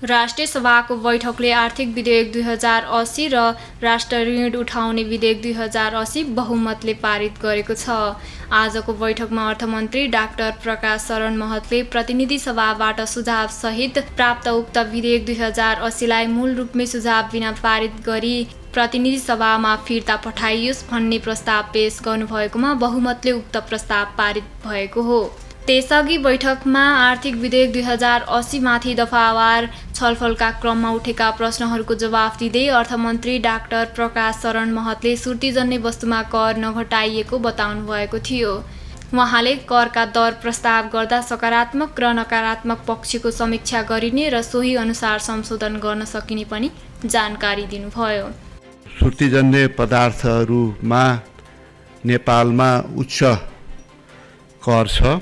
राष्ट्रिय सभाको बैठकले आर्थिक विधेयक 2080 र राष्ट्र ऋण उठाउने विधेयक 2080 बहुमतले पारित गरेको छ। आजको बैठकमा अर्थमन्त्री डाक्टर प्रकाश शरण महतले प्रतिनिधि सभाबाट सुझाव सहित प्राप्त उक्त विधेयक 2080 लाई मूल रूपमै सुझाव बिना पारित गरी प्रतिनिधि सभामा फिर्ता पठाइयोस् भन्ने प्रस्ताव पेश गर्नुभएकोमा बहुमतले उक्त प्रस्ताव पारित भएको हो। त्यसअघि बैठकमा आर्थिक विधेयक 2080 माथि दफावार छलफलका क्रममा उठेका प्रश्नहरूको जवाफ दिँदै अर्थमन्त्री डाक्टर प्रकाश शरण महतले सुर्तीजन्य वस्तुमा कर नघटाइएको बताउनु भएको थियो। उहाँले करका दर प्रस्ताव गर्दा सकारात्मक र नकारात्मक पक्षको समीक्षा गरिने र सोही अनुसार संशोधन गर्न सकिने पनि जानकारी दिनुभयो। सुर्तीजन्य पदार्थहरूमा नेपालमा उच्च कर छ।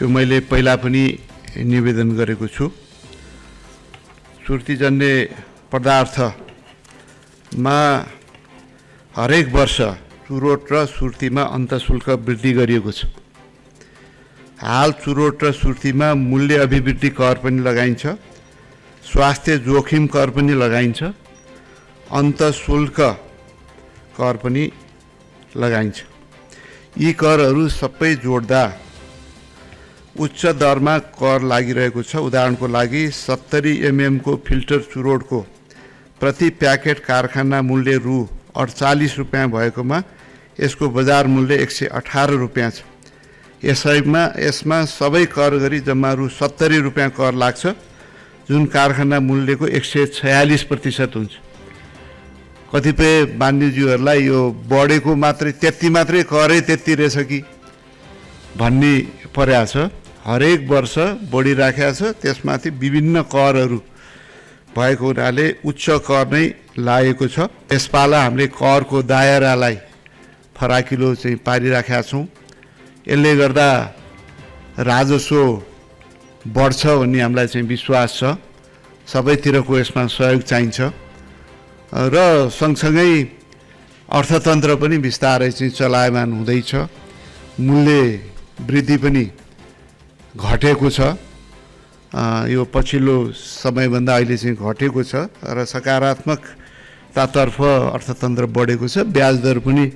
यो मैले पहिला पनि निवेदन गरेको छु। सुर्तीजन्य पदार्थमा हरेक वर्ष चुरोट र सुर्तीमा अन्तःशुल्क वृद्धि गरिएको छ। हाल चुरोट र सुर्तीमा मूल्य अभिवृद्धि कर पनि लगाइन्छ, स्वास्थ्य जोखिम कर पनि लगाइन्छ, अन्तःशुल्क कर पनि लगाइन्छ। यी करहरू सबै जोड्दा उच्च दरमा कर लागिरहेको छ। उदाहरणको लागि 70 mm को फिल्टर चुरोटको प्रति प्याकेट कारखाना मूल्य रु 48 रुपियाँ भएकोमा यसको बजार मूल्य 118 रुपियाँ छ। यसमा सबै कर गरी जम्मा रु 70 रुपियाँ कर लाग्छ, जुन कारखाना मूल्यको 146% हुन्छ। कतिपय वाणिज्यहरूलाई यो बढेको मात्रै त्यति मात्रै करै त्यति रहेछ कि भन्ने परेको छ। हरेक वर्ष बढिराखेको छ। त्यसमाथि विभिन्न करहरू भएको हुनाले उच्च कर नै लागेको छ। यसपाला हामीले करको दायरालाई फराकिलो चाहिँ पारिराखेका छौँ। यसले गर्दा राजस्व बढ्छ भन्ने हामीलाई चाहिँ विश्वास छ। सबैतिरको यसमा सहयोग चाहिन्छ र सँगसँगै अर्थतन्त्र पनि बिस्तारै चाहिँ चलायमान हुँदैछ। मूल्य वृद्धि पनि घटेको छ। यो पछिल्लो समयभन्दा अहिले चाहिँ घटेको छ र सकारात्मकतातर्फ अर्थतन्त्र बढेको छ। ब्याज दर पनि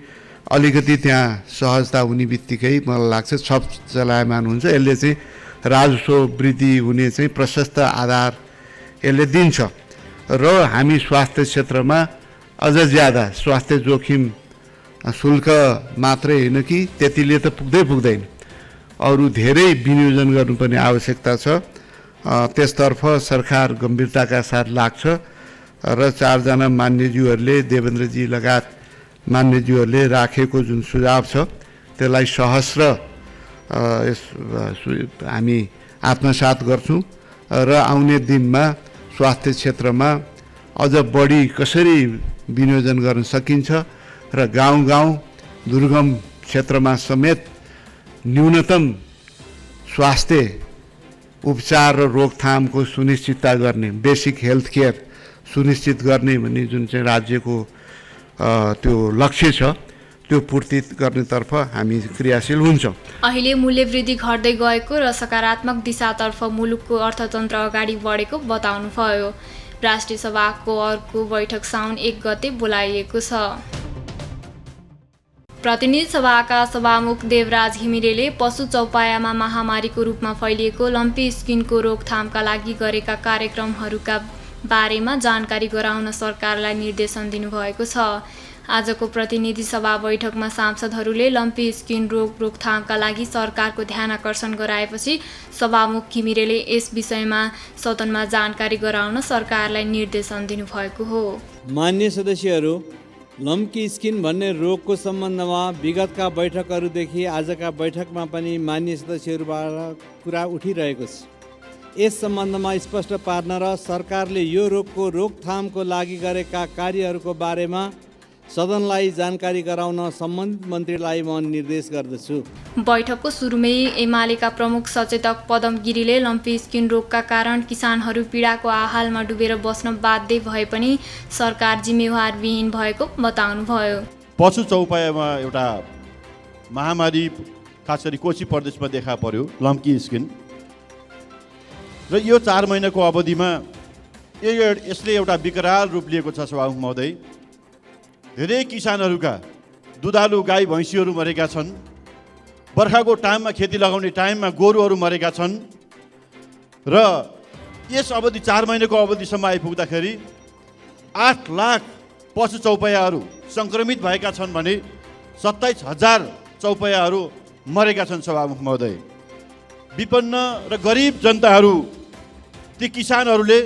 अलिकति त्यहाँ सहजता हुने बित्तिकै मलाई लाग्छ सब चलायमान हुन्छ। यसले चाहिँ राजस्व वृद्धि हुने चाहिँ प्रशस्त आधार यसले दिन्छ र हामी स्वास्थ्य क्षेत्रमा अझ ज्यादा स्वास्थ्य जोखिम शुल्क मात्रै होइन कि त्यतिले त पुग्दैन, अरू धेरै विनियोजन गर्नुपर्ने आवश्यकता छ। त्यसतर्फ सरकार गम्भीरताका साथ लाग्छ र 4 जना मान्यज्यूहरूले देवेन्द्रजी लगायत मान्यज्यूहरूले राखेको जुन सुझाव छ त्यसलाई सहस्र हामी आत्मसात गर्छौँ र आउने दिनमा स्वास्थ्य क्षेत्रमा अझ बढी कसरी विनियोजन गर्न सकिन्छ र गाउँ दुर्गम क्षेत्रमा समेत न्यूनतम स्वास्थ्य उपचार र रोकथामको सुनिश्चितता गर्ने, बेसिक हेल्थ केयर सुनिश्चित गर्ने भन्ने जुन चाहिँ राज्यको त्यो लक्ष्य छ त्यो पूर्ति गर्नेतर्फ हामी क्रियाशील हुन्छौँ। अहिले मूल्य वृद्धि घट्दै गएको र सकारात्मक दिशातर्फ मुलुकको अर्थतन्त्र अगाडि बढेको बताउनुभयो। राष्ट्रिय सभाको अर्को बैठक साउन 1 गते बोलाइएको छ। प्रतिनिधि सभाका सभामुख देवराज घिमिरेले पशु चौपायामा महामारीको रूपमा फैलिएको लम्पी स्किनको रोकथामका लागि गरेका कार्यक्रमहरूका बारेमा जानकारी गराउन सरकारलाई निर्देशन दिनुभएको छ। आजको प्रतिनिधि सभा बैठकमा सांसदहरूले लम्पी स्किन रोकथामका लागि सरकारको ध्यान आकर्षण गराएपछि सभामुख घिमिरेले यस विषयमा सदनमा जानकारी गराउन सरकारलाई निर्देशन दिनुभएको हो। मान्य सदस्यहरू, लम्की स्किन भन्ने रोगको सम्बन्धमा विगतका बैठकहरूदेखि आजका बैठकमा पनि मान्य सदस्यहरूबाट कुरा उठिरहेको छ। यस सम्बन्धमा स्पष्ट पार्न र सरकारले यो रोगको रोकथामको लागि गरेका कार्यहरूको बारेमा सदनलाई जानकारी गराउन सम्बन्धित मन्त्रीलाई म निर्देश गर्दछु। बैठकको सुरुमै एमालेका प्रमुख सचेतक पदम गिरीले लम्पी स्किन रोगका कारण किसानहरू पीडाको आहालमा डुबेर बस्न बाध्य भए पनि सरकार जिम्मेवार विहीन भएको बताउनुभयो। पशु चौपायामा एउटा महामारी खास गरी कोशी प्रदेशमा देखा पर्यो लम्की स्किन। र यो 4 महिनाको अवधिमा यसले एउटा विकराल रूप लिएको छ सभामुख महोदय। धेरै किसानहरूका दुधालु गाई भैँसीहरू मरेका छन्। बर्खाको टाइममा खेती लगाउने टाइममा गोरुहरू मरेका छन् र यस अवधि 4 महिनाको अवधिसम्म आइपुग्दाखेरि 8 लाख पशु चौपायाहरू सङ्क्रमित भएका छन् भने 27,000 चौपायाहरू मरेका छन् सभामुख महोदय। विपन्न र गरिब जनताहरू, ती किसानहरूले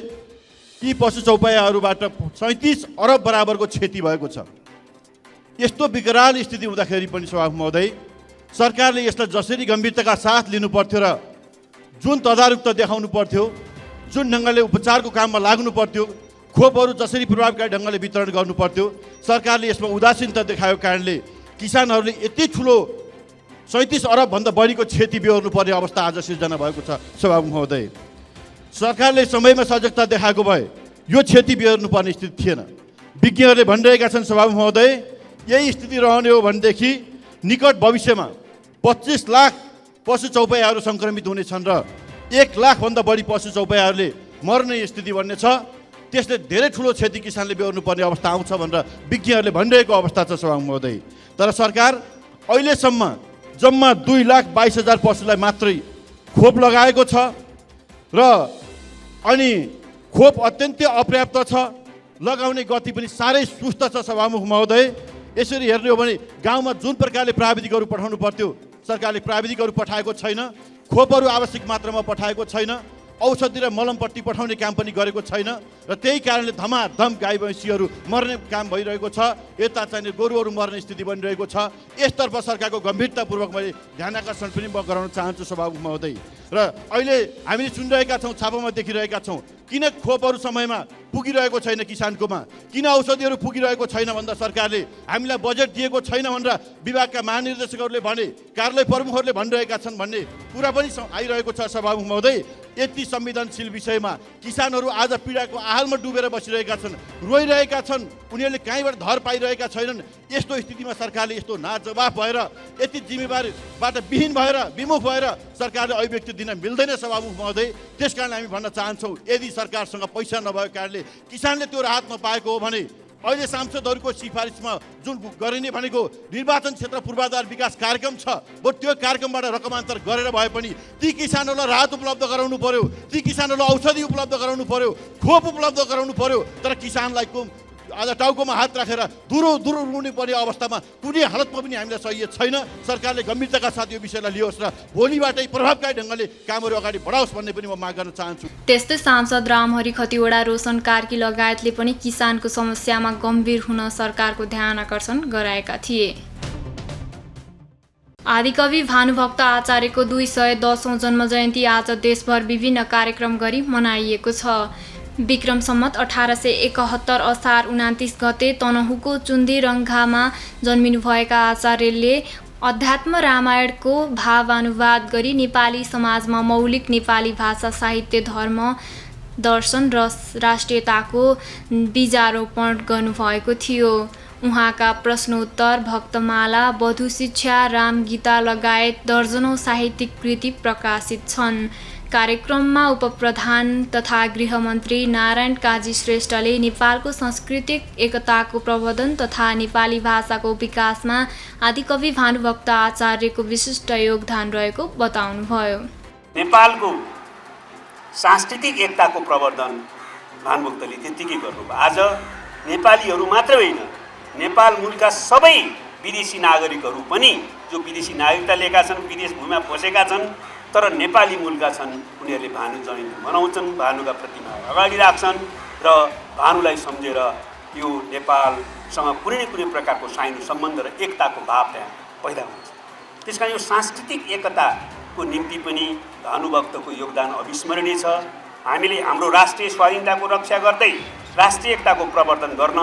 यी पशु चौपायाहरूबाट 37 अरब बराबरको क्षति भएको छ। यस्तो विकराल स्थिति हुँदाखेरि पनि सभामुख महोदय, सरकारले यसलाई जसरी गम्भीरताका साथ लिनु पर्थ्यो र जुन तदारुकता देखाउनु पर्थ्यो, जुन ढङ्गले उपचारको काममा लाग्नु पर्थ्यो, खोपहरू जसरी प्रभावकारी ढङ्गले वितरण गर्नु पर्थ्यो, सरकारले यसमा उदासीनता देखाएको कारणले किसानहरूले यति ठुलो 37 अरबभन्दा बढीको क्षति बेहोर्नु पर्ने अवस्था आज सिर्जना भएको छ सभामुख महोदय। सरकारले समयमा सजगता देखाएको भए यो क्षति बेहोर्नु पर्ने स्थिति थिएन। विज्ञहरूले भनिरहेका छन् सभामुख महोदय, यही स्थिति रहने हो भनेदेखि निकट भविष्यमा 25 लाख पशु चौपायाहरू सङ्क्रमित हुनेछन् र 1 लाखभन्दा बढी पशु चौपायाहरूले मर्ने स्थिति बन्ने छ। त्यसले धेरै ठुलो क्षति किसानले बेहोर्नु पर्ने अवस्था आउँछ भनेर विज्ञहरूले भनिरहेको अवस्था छ सभामुख महोदय। तर सरकार अहिलेसम्म जम्मा 2,22,000 पशुलाई मात्रै खोप लगाएको छ र अनि खोप अत्यन्तै अपर्याप्त छ। लगाउने गति पनि साह्रै सुस्त छ सभामुख महोदय। यसरी हेर्ने हो भने गाउँमा जुन प्रकारले प्राविधिकहरू पठाउनु पर्थ्यो, सरकारले प्राविधिकहरू पठाएको छैन। खोपहरू आवश्यक मात्रामा पठाएको छैन। औषधि र मलमपट्टी पठाउने काम पनि गरेको छैन र त्यही कारणले धमाधम गाई भैँसीहरू मर्ने काम भइरहेको छ। यता चाहिँ गोरुहरू मर्ने स्थिति बनिरहेको छ। यसतर्फ सरकारको गम्भीरतापूर्वक मैले ध्यान आकर्षण पनि म गराउन चाहन्छु सभामुख महोदय। र अहिले हामीले सुनिरहेका छौँ, छापामा देखिरहेका छौँ, किन खोपहरू समयमा पुगिरहेको छैन किसानकोमा, किन औषधिहरू पुगिरहेको छैन भन्दा सरकारले हामीलाई बजेट दिएको छैन भनेर विभागका महानिर्देशकहरूले भने, कार्यालय प्रमुखहरूले भनिरहेका छन् भन्ने कुरा पनि आइरहेको छ सभामुख महोदय। यति संवेदनशील विषयमा किसानहरू आज पीडाको आहालमा डुबेर बसिरहेका छन्, रोइरहेका छन्, उनीहरूले कहीँबाट धर पाइरहेका छैनन्। यस्तो स्थितिमा सरकारले यस्तो नाजवाफ भएर, यति जिम्मेवारीबाट विहीन भएर, विमुख भएर सरकारले अभिव्यक्ति दिन मिल्दैन सभामुख महोदय। त्यस कारण हामी भन्न चाहन्छौँ, यदि सरकारसँग पैसा नभएको कारणले किसानले त्यो राहत नपाएको हो भने अहिले सांसदहरूको सिफारिसमा जुन गरिने भनेको निर्वाचन क्षेत्र पूर्वाधार विकास कार्यक्रम छ, बरु त्यो कार्यक्रमबाट रकमान्तर गरेर भए पनि ती किसानहरूलाई राहत उपलब्ध गराउनु पर्यो, ती किसानहरूलाई औषधि उपलब्ध गराउनु पर्यो, खोप उपलब्ध गराउनु पर्यो। तर किसानलाई आज टाउकोमा हात राखेर दुरो रुने पर्ने अवस्थामा कुनै हालतमा पनि हामीलाई सहिएको छैन। सरकारले गम्भीरताका साथ यो विषयलाई लियोस् र भोलिबाटै प्रभावकारी ढङ्गले कामहरू अगाडि बढाओस् भन्ने पनि म माग गर्न चाहन्छु। त्यस्तै सांसद रामहरि खतिवडा, रोशन कार्की लगायतले पनि किसानको समस्यामा गम्भीर हुन सरकारको ध्यान आकर्षण गराएका थिए। आदिकवि भानुभक्त आचार्यको 210औं जन्म जयन्ती आज देशभर विभिन्न कार्यक्रम गरी मनाइएको छ। विक्रम सम्मत 1871 असार 29 गते तनहुँको चुन्दिरङ्घामा जन्मिनुभएका आचार्यले अध्यात्म रामायणको भावानुवाद गरी नेपाली समाजमा मौलिक नेपाली भाषा, साहित्य, धर्म, दर्शन र राष्ट्रियताको बीजारोपण गर्नुभएको थियो। उहाँका प्रश्नोत्तर, भक्तमाला, वधु शिक्षा, रामगीता लगायत दर्जनौं साहित्यिक कृति प्रकाशित छन्। कार्यक्रममा उपप्रधान तथा गृहमन्त्री नारायण काजी श्रेष्ठले नेपालको सांस्कृतिक एकताको प्रवर्धन तथा नेपाली भाषाको विकासमा आदिकवि भानुभक्त आचार्यको विशिष्ट योगदान रहेको बताउनुभयो। नेपालको सांस्कृतिक एकताको प्रवर्धन भानुभक्तले त्यत्तिकै गर्नुभयो। आज नेपालीहरू मात्र होइन, नेपाल मूलका सबै विदेशी नागरिकहरू पनि जो विदेशी नागरिकता लिएका छन्, विदेश भूमिमा बसेका छन् तर नेपाली मूलका छन्, उनीहरूले भानु जयन्ती मनाउँछन्, भानुका प्रतिमा अगाडि राख्छन् र भानुलाई सम्झेर यो नेपालसँग कुनै न कुनै प्रकारको साइनो सम्बन्ध र एकताको भाव त्यहाँ पैदा हुन्छ। त्यस कारण यो सांस्कृतिक एकताको निम्ति पनि भानुभक्तको योगदान अविस्मरणीय छ। हामीले हाम्रो राष्ट्रिय स्वाधीनताको रक्षा गर्दै राष्ट्रिय एकताको प्रवर्धन गर्न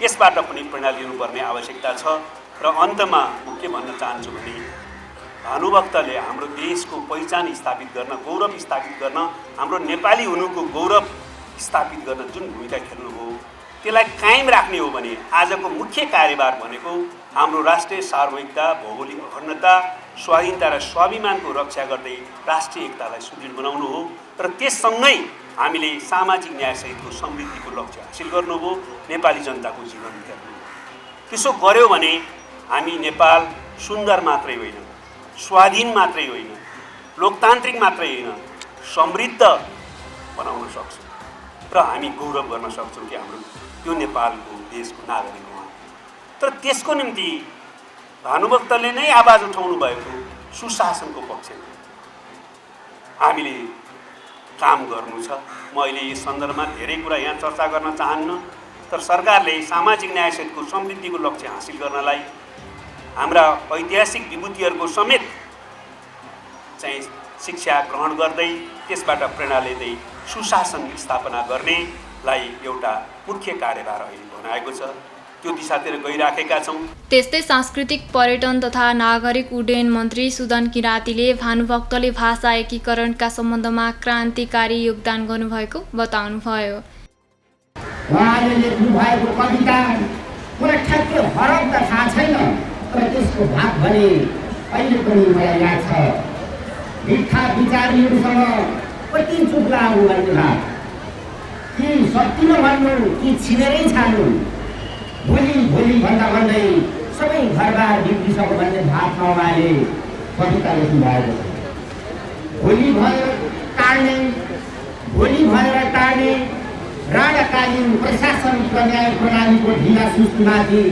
यसबाट पनि प्रेरणा लिनुपर्ने आवश्यकता छ। र अन्तमा म के भन्न चाहन्छु भने भानुभक्तले हाम्रो देशको पहिचान स्थापित गर्न, गौरव स्थापित गर्न, हाम्रो नेपाली हुनुको गौरव स्थापित गर्न जुन भूमिका खेल्नुभयो त्यसलाई कायम राख्ने हो भने आजको मुख्य कार्यभार भनेको हाम्रो राष्ट्रिय सार्वभौमिकता, भौगोलिक अखण्डता स्वाधीनता र स्वाभिमानको रक्षा गर्दै राष्ट्रिय एकतालाई सुदृढ बनाउनु हो र त्यससँगै हामीले सामाजिक न्यायसहितको समृद्धिको लक्ष्य हासिल गर्नु हो, नेपाली जनताको जीवन हेर्नु। त्यसो गर्यो भने हामी नेपाल सुन्दर मात्रै होइन, स्वाधीन मात्रै होइन, लोकतान्त्रिक मात्रै होइन, समृद्ध बनाउन सक्छौँ र हामी गौरव गर्न सक्छौँ कि हाम्रो त्यो नेपालको देशको नागरिक हो। तर त्यसको निम्ति भानुभक्तले नै आवाज उठाउनु भएको सुशासनको पक्षमा हामीले काम गर्नु छ। म अहिले यस सन्दर्भमा धेरै कुरा यहाँ चर्चा गर्न चाहन्न, तर सरकारले सामाजिक न्यायसहितको समृद्धिको लक्ष्य हासिल गर्नलाई हाम्रा ऐतिहासिक विभूतिहरूको समेत चाहिँ शिक्षा ग्रहण गर्दै त्यसबाट प्रेरणा लिँदै सुशासन स्थापना गर्नेलाई एउटा मुख्य कार्यभार अहिले बनाएको छ। त्यो दिशातिर गइराखेका छौँ। त्यस्तै सांस्कृतिक पर्यटन तथा नागरिक उड्डयन मन्त्री सुदन किराँतीले भानुभक्तले भाषा एकीकरणका सम्बन्धमा क्रान्तिकारी योगदान गर्नुभएको बताउनुभयो। उहाँले लेख्नु भएको कविता मलाई ठ्याक्कै हरफ त थाहा छैन, तर त्यसको भाग भने अहिले पनि मलाई याद छ। भिक्षा विचारीहरूसँग कति चुक्ला हो भन्ने भाग, कि सकिन भन्नु कि छिनेरै छाड्नु, भोलि भोलि भन्दा भन्दै सबै घरबार बिग्रिसक्यो भन्ने भावमा उहाँले कविता लेख्नु भएको छ। भोलि भएर टाढ्ने राणाकालीन प्रशासन र न्याय प्रणालीको ढिला सुस्तीमाथि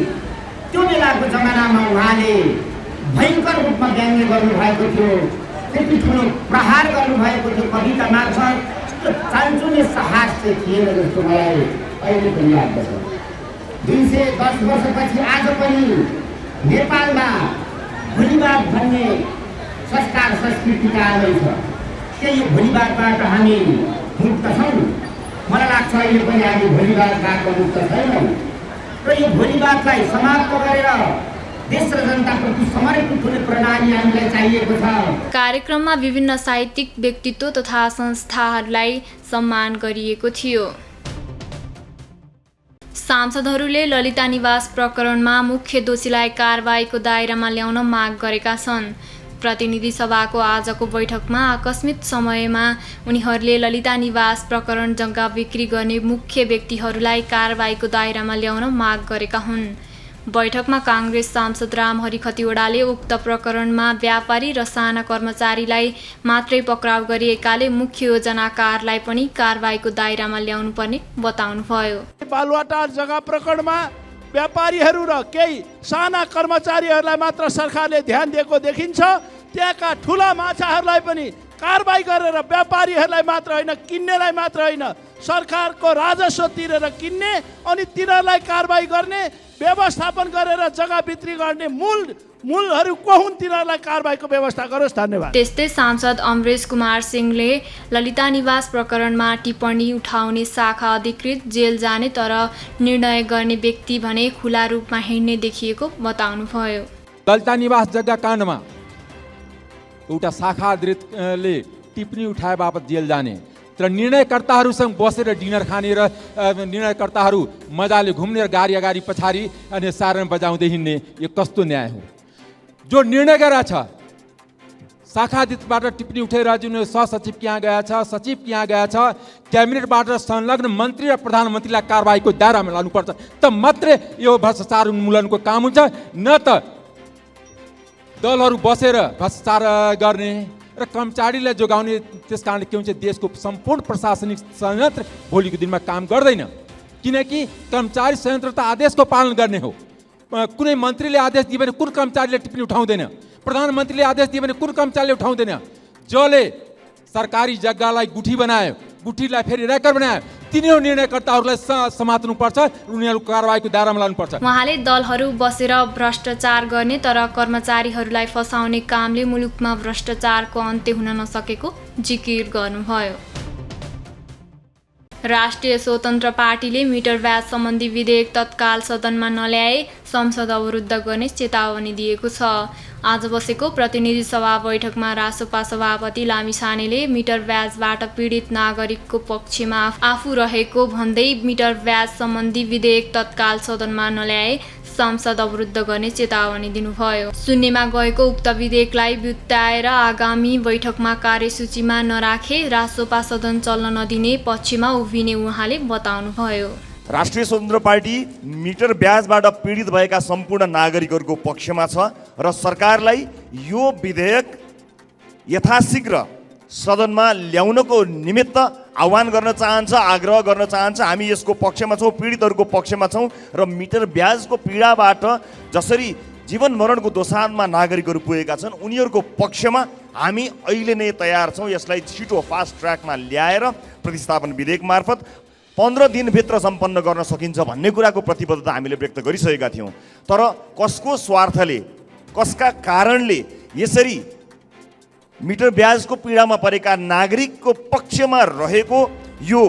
त्यो बेलाको जमानामा उहाँले भयङ्कर रूपमा व्यङ्ग्य गर्नुभएको थियो, त्यति ठुलो प्रहार गर्नुभएको थियो कविता मार्फत। त्यो चान्चुने साहस चाहिँ थिएन जस्तो मलाई अहिले पनि लाग्दछ। 210 वर्षपछि आज पनि नेपालमा भोलिवाद भन्ने संस्कार संस्कृतिका आलै छ। के यो भोलिवादबाट हामी मुक्त छौँ? मलाई लाग्छ अहिले पनि हामी भोलिवादबाट मुक्त छैनौँ र यो भोलिवादलाई समाप्त गरेर देश र जनताप्रति समर्पित हुने प्रणाली हामीलाई चाहिएको छ। कार्यक्रममा विभिन्न साहित्यिक व्यक्तित्व तथा संस्थाहरूलाई सम्मान गरिएको थियो। सांसदहरूले ललिता निवास प्रकरणमा मुख्य दोषीलाई कारबाहीको दायरामा ल्याउन माग गरेका छन्। प्रतिनिधि सभाको आजको बैठकमा आकस्मिक समयमा उनीहरूले ललिता निवास प्रकरण जग्गा बिक्री गर्ने मुख्य व्यक्तिहरूलाई कारबाहीको दायरामा ल्याउन माग गरेका हुन्। बैठकमा काङ्ग्रेस सांसद रामहरि खतिवडाले उक्त प्रकरणमा व्यापारी र साना कर्मचारीलाई मात्रै पक्राउ गरिएकाले मुख्य योजनाकारलाई पनि कारबाहीको दायरामा ल्याउनुपर्ने बताउनुभयो। बालुवाटार जग्गा प्रकरणमा व्यापारीहरू र केही साना कर्मचारीहरूलाई मात्र सरकारले ध्यान दिएको देखिन्छ। त्यहाँका ठुला माछाहरूलाई पनि कारबाही गरेर व्यापारीहरूलाई मात्र होइन, किन्नेलाई मात्र होइन, सरकारको राजस्व तिरेर किन्ने अनि तिनीहरूलाई कारबाही गर्ने, व्यवस्थापन गरेर जग्गा बिक्री गर्ने मूलहरू को हुन्, तिनीहरूलाई कारबाहीको व्यवस्था गरोस्। धन्यवाद। त्यस्तै सांसद अमरेश कुमार सिंहले ललिता निवास प्रकरणमा टिप्पणी उठाउने शाखा अधिकृत जेल जाने तर निर्णय गर्ने व्यक्ति भने खुला रूपमा हिँड्ने देखिएको बताउनुभयो। ललिता निवास जग्गा काण्डमा एउटा शाखा अधिकृतले टिप्पणी उठाए बापत जेल जाने तर निर्णयकर्ताहरूसँग बसेर डिनर खाने र निर्णयकर्ताहरू मजाले घुम्ने र गाडी अगाडि पछाडि अनि सारण बजाउँदै हिँड्ने, यो कस्तो न्याय हो? जो निर्णय गरेका छ, शाखा अधिकृतबाट टिप्पणी उठेर जुन सहसचिव यहाँ गया छ, सचिव यहाँ गया छ, क्याबिनेटबाट संलग्न मन्त्री र प्रधानमन्त्रीलाई कारबाहीको दायरामा लानुपर्छ, त मात्रै यो भ्रष्टाचार उन्मूलनको काम हुन्छ। न त दलहरू बसेर भ्रष्टाचार गर्ने र कर्मचारीलाई जोगाउने। त्यस कारणले के हुन्छ, देशको सम्पूर्ण प्रशासनिक संयन्त्र भोलिको दिनमा काम गर्दैन, किनकि कर्मचारी संयन्त्र त आदेशको पालन गर्ने हो। कुनै मन्त्रीले आदेश दियो भने कुन कर्मचारीले टिप्पणी उठाउँदैन, प्रधानमन्त्रीले आदेश दियो भने कुन कर्मचारीले उठाउँदैन। जसले सरकारी जग्गालाई गुठी बनायो, गुठीलाई फेरि रेकर्ड बनायो, तिनीहरू निर्णयकर्ताहरूलाई समात्नुपर्छ, उनीहरूको कारबाहीको दायरामा लानुपर्छ। उहाँले दलहरू बसेर भ्रष्टाचार गर्ने तर कर्मचारीहरूलाई फसाउने कामले मुलुकमा भ्रष्टाचारको अन्त्य हुन नसकेको जिकिर गर्नुभयो। राष्ट्रिय स्वतन्त्र पार्टीले मिटर ब्याज सम्बन्धी विधेयक तत्काल सदनमा नल्याए संसद अवरुद्ध गर्ने चेतावनी दिएको छ। आज बसेको प्रतिनिधि सभा बैठकमा रासोपा सभापति लामिछानेले मिटर ब्याजबाट पीडित नागरिकको पक्षमा आफू रहेको भन्दै मिटर ब्याज सम्बन्धी विधेयक तत्काल सदनमा नल्याए संसद अवरुद्ध गर्ने चेतावनी दिनुभयो। शून्यमा गएको उक्त विधेयकलाई बिउत्याएर आगामी बैठकमा कार्यसूचीमा नराखे रासोपा सदन चल्न नदिने पक्षमा उभिने उहाँले बताउनुभयो। राष्ट्रिय स्वतन्त्र पार्टी मिटर ब्याजबाट पीडित भएका सम्पूर्ण नागरिकहरूको पक्षमा छ र सरकारलाई यो विधेयक यथाशीघ्र सदनमा ल्याउनको निमित्त आह्वान गर्न चाहन्छ, आग्रह गर्न चाहन्छ। हामी यसको पक्षमा छौँ, पीडितहरूको पक्षमा छौँ र मिटर ब्याजको पीडाबाट जसरी जीवन मरणको दोसाँधमा नागरिकहरू पुगेका छन् उनीहरूको पक्षमा हामी अहिले नै तयार छौँ। यसलाई छिटो फास्ट ट्र्याकमा ल्याएर प्रतिस्थापन विधेयक मार्फत 15 दिनभित्र सम्पन्न गर्न सकिन्छ भन्ने कुराको प्रतिबद्धता हामीले व्यक्त गरिसकेका थियौँ। तर कसको स्वार्थले, कसका कारणले यसरी मिटर ब्याजको पीडामा परेका नागरिकको पक्षमा रहेको यो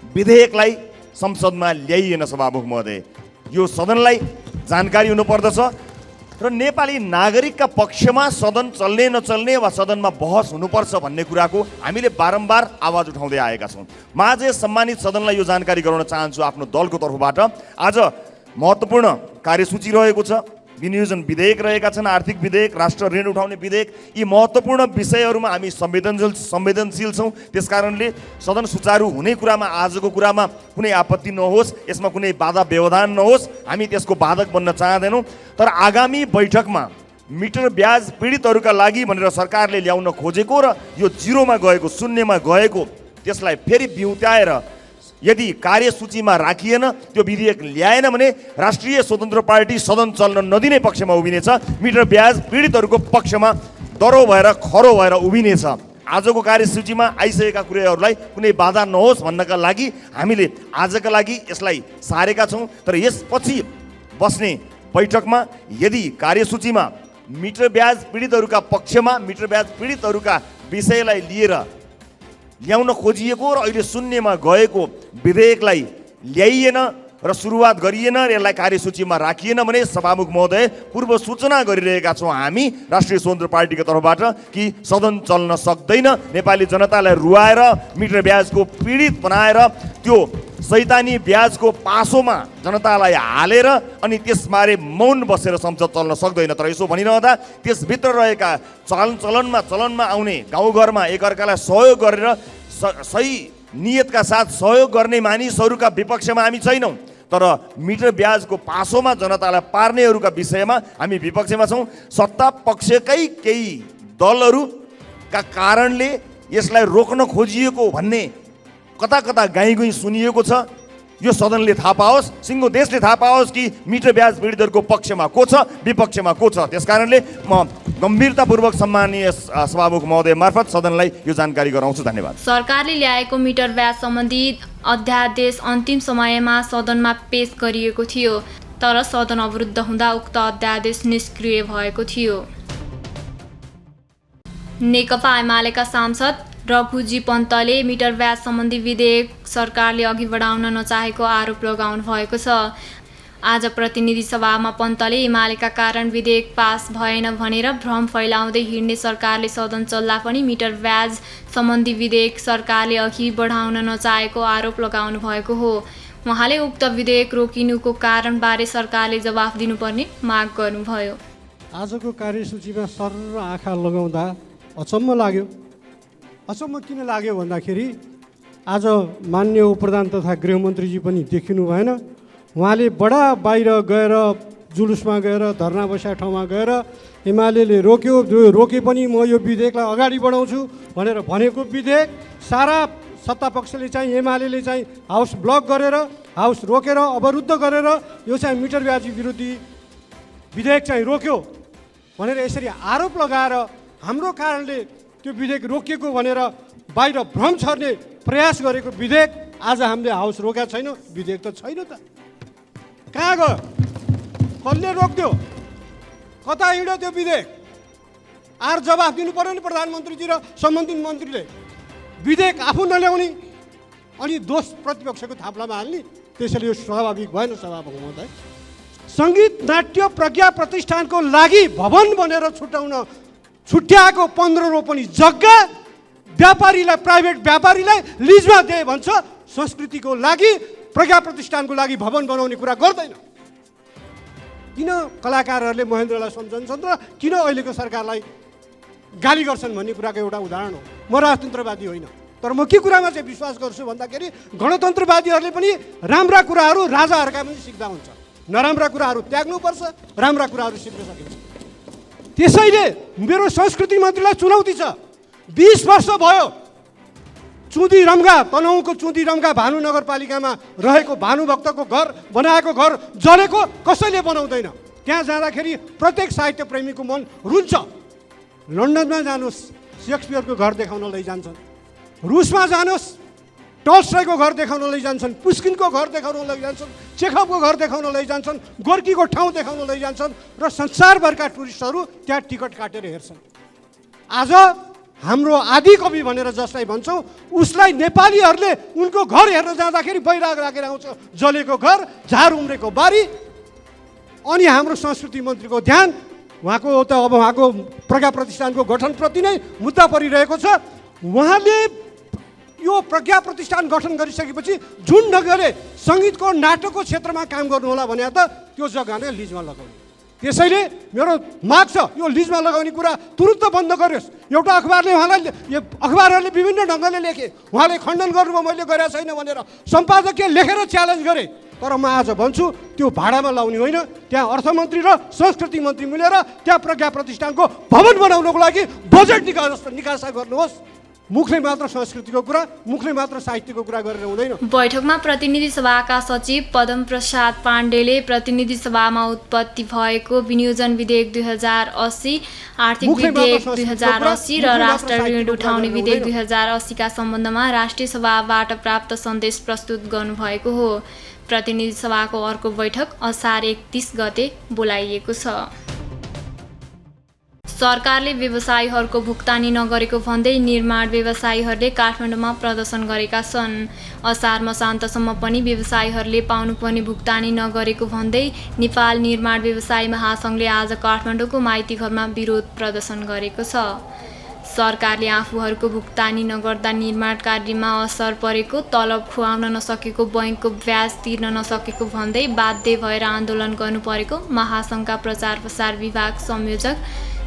विधेयकलाई संसदमा ल्याइएन सभामुख महोदय। यो सदनलाई जानकारी हुनुपर्दछ र नेपाली नागरिकका पक्षमा सदन चल्ने नचल्ने वा सदनमा बहस हुनुपर्छ भन्ने कुराको हामीले बारम्बार आवाज उठाउँदै आएका छौँ। म आज सम्मानित सदनलाई यो जानकारी गराउन चाहन्छु आफ्नो दलको तर्फबाट। आज महत्त्वपूर्ण कार्यसूची रहेको छ, विनियोजन विधेयक रहेका छन्, आर्थिक विधेयक, राष्ट्र ऋण उठाउने विधेयक। यी महत्त्वपूर्ण विषयहरूमा हामी संवेदनशील छौँ। त्यसकारणले सदन सुचारू हुने कुरामा, आजको कुरामा कुनै आपत्ति नहोस्, यसमा कुनै बाधा व्यवधान नहोस्, हामी त्यसको बाधक बन्न चाहँदैनौँ। तर आगामी बैठकमा मिटर ब्याज पीडितहरूका लागि भनेर सरकारले ल्याउन खोजेको र यो जिरोमा गएको, शून्यमा गएको त्यसलाई फेरि बिउत्याएर यदि कार्यसूचीमा राखिएन, त्यो विधेयक ल्याएन भने राष्ट्रिय स्वतन्त्र पार्टी सदन चल्न नदिने पक्षमा उभिनेछ। मिटर ब्याज पीडितहरूको पक्षमा दरो भएर खरो भएर उभिनेछ। आजको कार्यसूचीमा आइसकेका कुराहरूलाई कुनै बाधा नहोस् भन्नका लागि हामीले आजका लागि यसलाई सारेका छौँ। तर यसपछि बस्ने बैठकमा यदि कार्यसूचीमा मिटर ब्याज पीडितहरूका पक्षमा मिटर ब्याज पीडितहरूका विषयलाई लिएर ल्याउन खोजिएको र अहिले शून्यमा गएको विधेयकलाई ल्याइएन र सुरुवात गरिएन र यसलाई कार्यसूचीमा राखिएन भने सभामुख महोदय पूर्व सूचना गरिरहेका छौँ हामी राष्ट्रिय स्वतन्त्र पार्टीको तर्फबाट कि सदन चल्न सक्दैन। नेपाली जनतालाई रुवाएर मिटर ब्याजको पीडित बनाएर त्यो सैतानी ब्याजको पासोमा जनतालाई हालेर अनि त्यसबारे मौन बसेर संसद चल्न सक्दैन। तर यसो भनिरहँदा त्यसभित्र रहेका चलनमा आउने गाउँघरमा एकअर्कालाई सहयोग गरेर सही नियतका साथ सहयोग गर्ने मानिसहरूका विपक्षमा हामी छैनौँ। तर मिटर ब्याजको पासोमा जनतालाई पार्नेहरूका विषयमा हामी विपक्षमा छौँ। सत्ता पक्षकै केही दलहरूका कारणले यसलाई रोक्न खोजिएको भन्ने कता कता गाईगुई सुनिएको छ। यो सदनले थाहा पाओस्, सिङ्गो देशले थाहा पाओस् कि मिटर ब्याज पीडितहरूको पक्षमा को छ, विपक्षमा को छ। त्यसकारणले म गम्भीरतापूर्वक सम्मानीय सभामुख महोदय मार्फत सदनलाई यो जानकारी गराउँछु। धन्यवाद। सरकारले ल्याएको मिटर ब्याज सम्बन्धी अध्यादेश अन्तिम समयमा सदनमा पेश गरिएको थियो, तर सदन अवरुद्ध हुँदा उक्त अध्यादेश निष्क्रिय भएको थियो। नेकपा एमालेका सांसद रघुजी पन्तले मिटर ब्याज सम्बन्धी विधेयक सरकारले अघि बढाउन नचाहेको आरोप लगाउनु भएको छ। आज प्रतिनिधि सभामा पन्तले एमालेका कारण विधेयक पास भएन भनेर भ्रम फैलाउँदै हिँड्ने सरकारले सदन चल्दा पनि मिटर ब्याज सम्बन्धी विधेयक सरकारले अघि बढाउन नचाहेको आरोप लगाउनु भएको हो। उहाँले उक्त विधेयक रोकिनुको कारणबारे सरकारले जवाफ दिनुपर्ने माग गर्नुभयो। आजको कार्यसूचीमा सर आँखा लगाउँदा अचम्म लाग्यो। अचम्म किन लाग्यो भन्दाखेरि आज माननीय उपप्रधान तथा गृहमन्त्रीजी पनि देखिनु भएन। उहाँले बडा बाहिर गएर जुलुसमा गएर धरना बसेका ठाउँमा गएर एमाले रोके पनि म यो विधेयकलाई अगाडि बढाउँछु भनेर भनेको विधेयक सारा सत्तापक्षले चाहिँ एमाले चाहिँ हाउस ब्लक गरेर, हाउस रोकेर, अवरुद्ध गरेर यो चाहिँ मिटर ब्याज विरोधी विधेयक चाहिँ रोक्यो भनेर यसरी आरोप लगाएर हाम्रो कारणले त्यो विधेयक रोकिएको भनेर बाहिर भ्रम छर्ने प्रयास गरेको विधेयक आज हामीले हाउस रोकेका छैनौँ। विधेयक त छैन त, कहाँ गयो, कसले रोक्यो, कता हिँड्यो त्यो विधेयक? जवाफ दिनु पर्यो नि प्रधानमन्त्रीजी र सम्बन्धित मन्त्रीले। विधेयक आफू नल्याउने अनि दोष प्रतिपक्षको थाप्लामा हाल्ने, त्यसैले यो स्वाभाविक भएन। सभामुख महोदय, सङ्गीत नाट्य प्रज्ञा प्रतिष्ठानको लागि भवन भनेर छुट्याएको 15 रोपनी जग्गा व्यापारीलाई, प्राइभेट व्यापारीलाई लिजमा दिए भन्छ। संस्कृतिको लागि, प्रज्ञा प्रतिष्ठानको लागि भवन बनाउने कुरा गर्दैन। किन कलाकारहरूले महेन्द्रलाई सम्झन्छन् र किन अहिलेको सरकारलाई गाली गर्छन् भन्ने कुराको एउटा उदाहरण हो। म राजतन्त्रवादी होइन, तर म के कुरामा चाहिँ विश्वास गर्छु भन्दाखेरि गणतन्त्रवादीहरूले पनि राम्रा कुराहरू राजाहरूका पनि सिक्दा हुन्छ, नराम्रा कुराहरू त्याग्नुपर्छ, राम्रा कुराहरू सिक्न सकिन्छ। त्यसैले मेरो संस्कृति मन्त्रीलाई चुनौती छ। 20 वर्ष भयो चुदी रम्गा, तनहुँको चुदी रम्गा भानु नगरपालिकामा रहेको भानुभक्तको घर बनाएको घर जलेको कसैले बनाउँदैन। त्यहाँ जाँदाखेरि प्रत्येक साहित्य प्रेमीको मन रुन्छ। लन्डनमा जानुहोस्, सेक्सपियरको घर देखाउन लैजान्छन्, रुसमा जानुहोस् टल्स्टयको घर देखाउन लैजान्छन्, पुस्किनको घर देखाउन लैजान्छन्, चेखवको घर देखाउन लैजान्छन्, गोर्कीको ठाउँ देखाउन लैजान्छन् र संसारभरका टुरिस्टहरू त्यहाँ टिकट काटेर हेर्छन्। आज हाम्रो आदि कवि भनेर जसलाई भन्छौँ उसलाई नेपालीहरूले उनको घर हेर्न जाँदाखेरि बैराग राखेर आउँछ, जलेको घर, झार उम्रेको बारी। अनि हाम्रो संस्कृति मन्त्रीको ध्यान उहाँको त अब उहाँको प्रज्ञा प्रतिष्ठानको गठनप्रति नै मुद्दा परिरहेको छ। उहाँले यो प्रज्ञा प्रतिष्ठान गठन गरिसकेपछि जुन ढङ्गले सङ्गीतको नाटकको क्षेत्रमा काम गर्नुहोला भने त त्यो जग्गा नै लिजमा लगाउने। त्यसैले मेरो माग छ यो लिजमा लगाउने कुरा तुरुन्त बन्द गरियोस्। एउटा अखबारले उहाँलाई अखबारहरूले विभिन्न ढङ्गले लेखे, उहाँले खण्डन गर्नुभयो मैले गरेको छैन भनेर, सम्पादकीय लेखेर च्यालेन्ज गरे। तर म आज भन्छु त्यो भाडामा लाउने होइन, त्यहाँ अर्थमन्त्री र संस्कृति मन्त्री मिलेर त्यहाँ प्रज्ञा प्रतिष्ठानको भवन बनाउनको लागि बजेट निकासा गर्नुहोस्। मुखले मात्र संस्कृतिको कुरा, मुखले मात्र साहित्यको कुरा गरेर हुँदैन। बैठकमा प्रतिनिधि सभाका सचिव पदम प्रसाद पाण्डेले प्रतिनिधि सभामा उत्पत्ति भएको विनियोजन विधेयक 2080, आर्थिक विधेयक 2080 र राष्ट्र ऋण उठाउने विधेयक 2080 का सम्बन्धमा राष्ट्रिय सभाबाट प्राप्त सन्देश प्रस्तुत गर्नुभएको हो। प्रतिनिधि सभाको अर्को बैठक असार 31 गते बोलाइएको छ। सरकारले व्यवसायीहरूको भुक्तानी नगरेको भन्दै निर्माण व्यवसायीहरूले काठमाडौँमा प्रदर्शन गरेका छन्। असार मसान्तसम्म पनि व्यवसायीहरूले पाउनुपर्ने भुक्तानी नगरेको भन्दै नेपाल निर्माण व्यवसायी महासङ्घले आज काठमाडौँको माइतीघरमा विरोध प्रदर्शन गरेको छ। सरकारले आफूहरूको भुक्तानी नगर्दा निर्माण कार्यमा असर परेको, तलब खुवाउन नसकेको, बैंकको ब्याज तिर्न नसकेको भन्दै बाध्य भएर आन्दोलन गर्नु परेको महासङ्घका प्रचार प्रसार विभाग संयोजक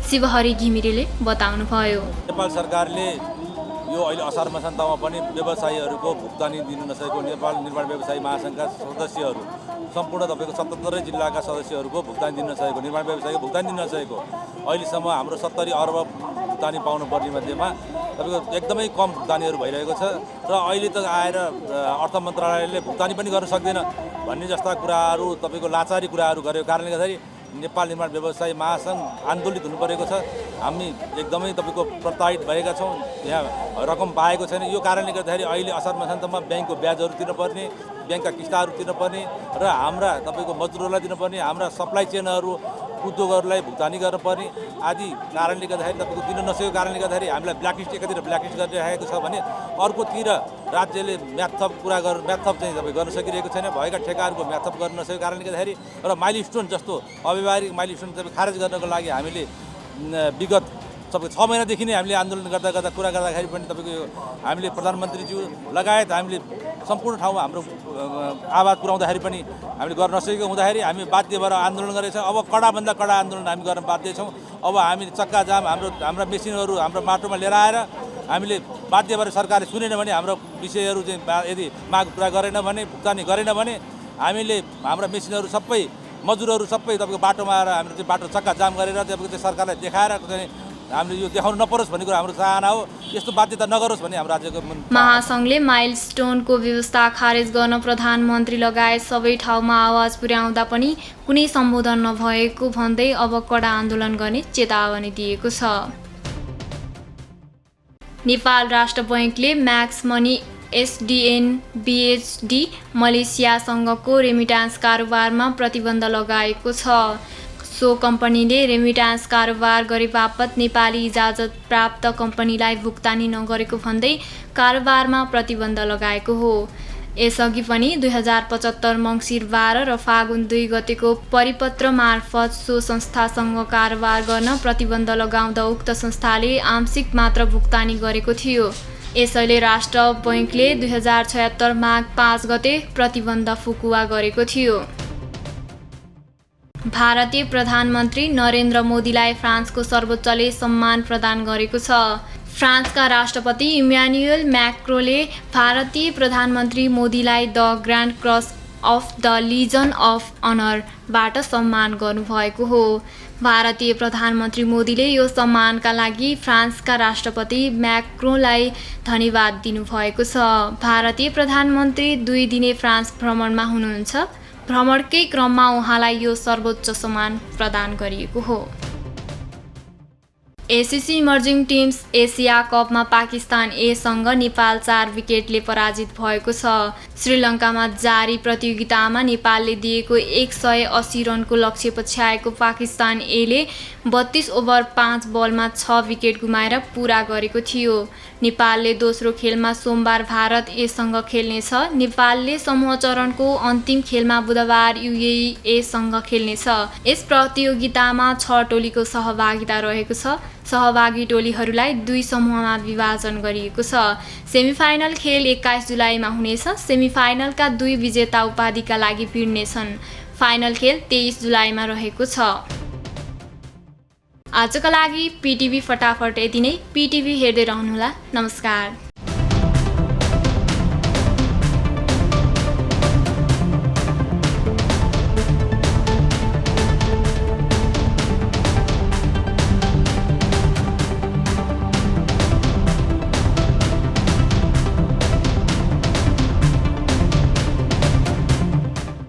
शिवहरि घिमिरेले बताउनुभयो। नेपाल सरकारले यो अहिले असार मसान्तमा पनि व्यवसायीहरूको भुक्तानी दिन नसकेको, नेपाल निर्माण व्यवसायी महासङ्घका सदस्यहरू सम्पूर्ण तपाईँको 77 जिल्लाका सदस्यहरूको भुक्तानी दिन नसकेको, निर्माण व्यवसायीको भुक्तानी दिन नसकेको, अहिलेसम्म हाम्रो 70 अर्ब भुक्तानी पाउनुपर्ने मध्येमा तपाईँको एकदमै कम भुक्तानीहरू भइरहेको छ र अहिले त आएर अर्थ मन्त्रालयले भुक्तानी पनि गर्न सक्दैन भन्ने जस्ता कुराहरू, तपाईँको लाचारी कुराहरू गरेको कारणले गर्दाखेरि नेपाल निर्माण व्यवसायी महासङ्घ आन्दोलित हुनु परेको छ। हामी एकदमै तपाईँको प्रताडित भएका छौँ, यहाँ रकम पाएको छैन। यो कारणले गर्दाखेरि अहिले असार मसान्तमा ब्याङ्कको ब्याजहरू तिर्नुपर्ने, ब्याङ्कका किस्ताहरू तिर्नुपर्ने र हाम्रा तपाईँको मजदुरहरूलाई दिनुपर्ने, हाम्रा सप्लाई चेनहरू उद्योगहरूलाई भुक्तानी गर्नुपर्ने आदि कारणले गर्दाखेरि तपाईँको दिन नसकेको कारणले गर्दाखेरि हामीलाई ब्ल्याकलिस्ट एकातिर ब्ल्याकलिस्ट गरिरहेको छ भने अर्कोतिर राज्यले म्याथप चाहिँ तपाईँ गर्न सकिरहेको छैन। भएका ठेकाहरूको म्याथप गर्न नसकेको कारणले गर्दाखेरि र माइलस्टोन जस्तो अव्यवहारिक माइलस्टोन तपाईँ खारेज गर्नको लागि हामीले विगत तपाईँ 6 महिनादेखि नै हामीले आन्दोलन गर्दा कुरा गर्दाखेरि पनि तपाईँको हामीले प्रधानमन्त्रीज्यू लगायत हामीले सम्पूर्ण ठाउँमा हाम्रो आवाज पुर्याउँदाखेरि पनि हामीले गर्न नसकेको हुँदाखेरि हामी बाध्य भएर आन्दोलन गरेका छौँ। अब कडाभन्दा कडा आन्दोलन हामी गर्न बाध्य छौँ। अब हामी चक्का जाम हाम्रा मेसिनहरू हाम्रो माटोमा लिएर आएर हामीले बाध्य भएर सरकारले सुनेन भने हाम्रो विषयहरू चाहिँ यदि माग पुरा गरेन भने, भुक्तानी गरेन भने हामीले हाम्रा मेसिनहरू सबै मजदुरहरू सबै तपाईँको बाटोमा आएर हामीले चाहिँ बाटो चक्का जाम गरेर तपाईँको चाहिँ सरकारलाई देखाएर चाहिँ हामीले यो देखाउनु नपरोस् भन्ने कुरा हाम्रो चाहना हो। यस्तो बाध्यता नगरोस् भन्ने हाम्रो राज्यको महासङ्घले माइलस्टोनको व्यवस्था खारेज गर्न प्रधानमन्त्री लगायत सबै ठाउँमा आवाज पुर्याउँदा पनि कुनै सम्बोधन नभएको भन्दै अब कडा आन्दोलन गर्ने चेतावनी दिएको छ। नेपाल राष्ट्र बैङ्कले म्याक्स मनी एसडिएन बिएचडी मलेसियासँगको रेमिटान्स कारोबारमा प्रतिबन्ध लगाएको छ। सो कम्पनीले रेमिटान्स कारोबार गरे बापत नेपाली इजाजत प्राप्त कम्पनीलाई भुक्तानी नगरेको भन्दै कारोबारमा प्रतिबन्ध लगाएको हो। यसअघि पनि 2075 मङ्सिर 12 र फागुन 2 गतेको परिपत्र मार्फत सो संस्थासँग कारोबार गर्न प्रतिबन्ध लगाउँदा उक्त संस्थाले आंशिक मात्र भुक्तानी गरेको थियो। यसैले राष्ट्र बैङ्कले 2076 माघ 5 गते प्रतिबन्ध फुकुवा गरेको थियो। भारतीय प्रधानमन्त्री नरेन्द्र मोदीलाई फ्रान्सको सर्वोच्चले सम्मान प्रदान गरेको छ। फ्रान्सका राष्ट्रपति इम्यानुएल म्याक्रोले भारतीय प्रधानमन्त्री मोदीलाई the Grand Cross of the Legion of अनरबाट सम्मान गर्नुभएको हो। भारतीय प्रधानमन्त्री मोदीले यो सम्मानका लागि फ्रान्सका राष्ट्रपति म्याक्रोनलाई धन्यवाद दिनुभएको छ। भारतीय प्रधानमन्त्री 2 दिने फ्रान्स भ्रमणमा हुनुहुन्छ। भ्रमणकै क्रममा उहाँलाई यो सर्वोच्च सम्मान प्रदान गरिएको हो। एसिसी इमर्जिङ टिम्स एसिया कपमा पाकिस्तान एसँग नेपाल 4 विकेटले पराजित भएको छ। श्रीलङ्कामा जारी प्रतियोगितामा नेपालले दिएको 180 रनको लक्ष्य पछ्याएको पाकिस्तान एले 32 ओभर 5 बलमा 6 विकेट गुमाएर पुरा गरेको थियो। नेपालले दोस्रो खेलमा सोमबार भारत एसँग खेल्नेछ। नेपालले समूह चरणको अन्तिम खेलमा बुधबार युएई एसँग खेल्नेछ। यस प्रतियोगितामा 6 टोलीको सहभागिता रहेको छ। सहभागी टोलीहरूलाई 2 समूहमा विभाजन गरिएको छ। सेमिफाइनल खेल 21 जुलाईमा हुनेछ। सेमिफाइनलका 2 विजेता उपाधिका लागि भिड्नेछन्। फाइनल खेल 23 जुलाईमा रहेको छ। आजका लागि पिटिभी फटाफट यति नै। पिटिभी हेर्दै रहनुहोला। नमस्कार।